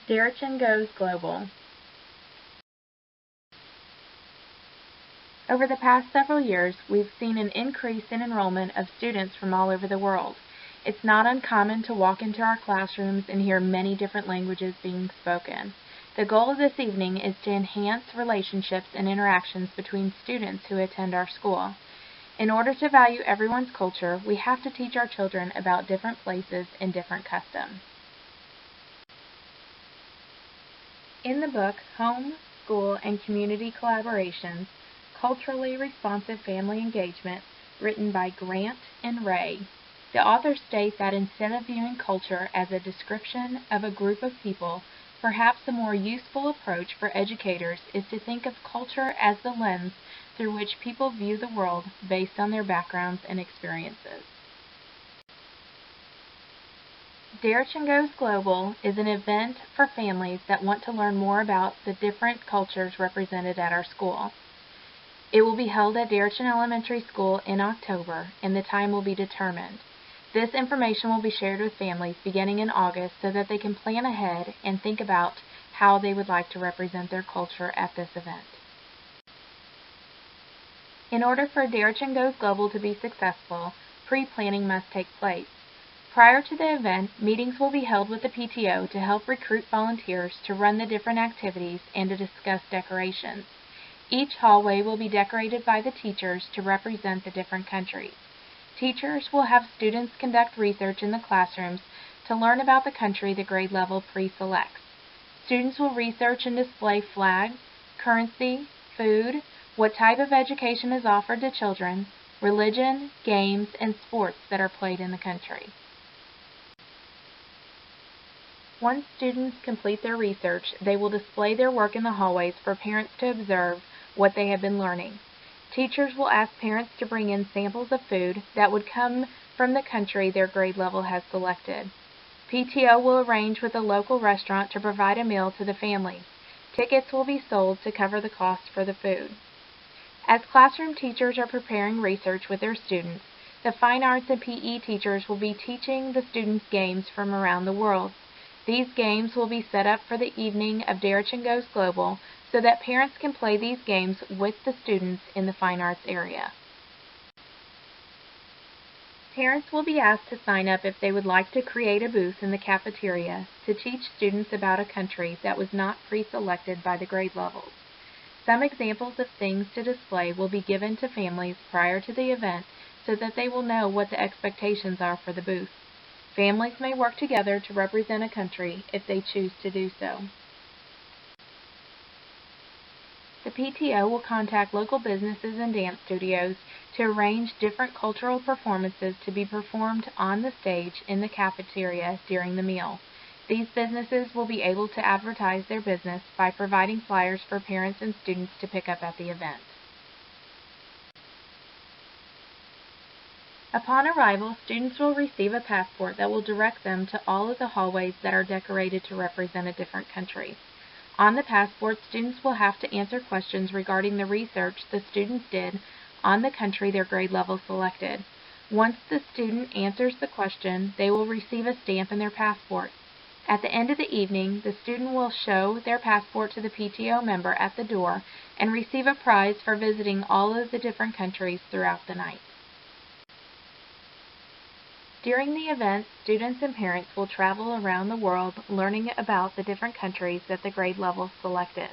Derechen Goes Global. Over the past several years, we've seen an increase in enrollment of students from all over the world. It's not uncommon to walk into our classrooms and hear many different languages being spoken. The goal of this evening is to enhance relationships and interactions between students who attend our school. In order to value everyone's culture, we have to teach our children about different places and different customs. In the book, Home, School, and Community Collaborations, Culturally Responsive Family Engagement, written by Grant and Ray, the authors state that instead of viewing culture as a description of a group of people, perhaps a more useful approach for educators is to think of culture as the lens through which people view the world based on their backgrounds and experiences. Derechen Goes Global is an event for families that want to learn more about the different cultures represented at our school. It will be held at Derechen Elementary School in October, and the time will be determined. This information will be shared with families beginning in August so that they can plan ahead and think about how they would like to represent their culture at this event. In order for Derechen Goes Global to be successful, pre-planning must take place. Prior to the event, meetings will be held with the PTO to help recruit volunteers to run the different activities and to discuss decorations. Each hallway will be decorated by the teachers to represent the different countries. Teachers will have students conduct research in the classrooms to learn about the country the grade level pre-selects. Students will research and display flags, currency, food, what type of education is offered to children, religion, games, and sports that are played in the country. Once students complete their research, they will display their work in the hallways for parents to observe what they have been learning. Teachers will ask parents to bring in samples of food that would come from the country their grade level has selected. PTO will arrange with a local restaurant to provide a meal to the families. Tickets will be sold to cover the cost for the food. As classroom teachers are preparing research with their students, the fine arts and PE teachers will be teaching the students games from around the world. These games will be set up for the evening of Derechen Goes Global so that parents can play these games with the students in the fine arts area. Parents will be asked to sign up if they would like to create a booth in the cafeteria to teach students about a country that was not pre-selected by the grade levels. Some examples of things to display will be given to families prior to the event so that they will know what the expectations are for the booth. Families may work together to represent a country if they choose to do so. The PTO will contact local businesses and dance studios to arrange different cultural performances to be performed on the stage in the cafeteria during the meal. These businesses will be able to advertise their business by providing flyers for parents and students to pick up at the event. Upon arrival, students will receive a passport that will direct them to all of the hallways that are decorated to represent a different country. On the passport, students will have to answer questions regarding the research the students did on the country their grade level selected. Once the student answers the question, they will receive a stamp in their passport. At the end of the evening, the student will show their passport to the PTO member at the door and receive a prize for visiting all of the different countries throughout the night. During the event, students and parents will travel around the world learning about the different countries that the grade level selected.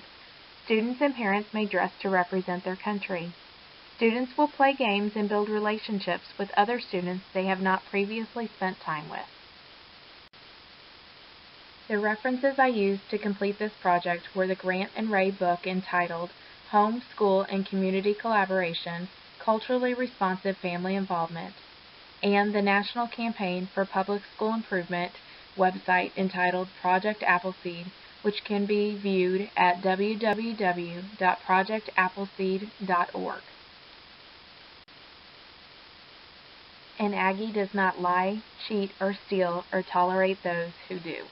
Students and parents may dress to represent their country. Students will play games and build relationships with other students they have not previously spent time with. The references I used to complete this project were the Grant and Ray book entitled Home, School, and Community Collaboration, Culturally Responsive Family Involvement, and the National Campaign for Public School Improvement website entitled Project Appleseed, which can be viewed at www.projectappleseed.org. An Aggie does not lie, cheat, or steal, or tolerate those who do.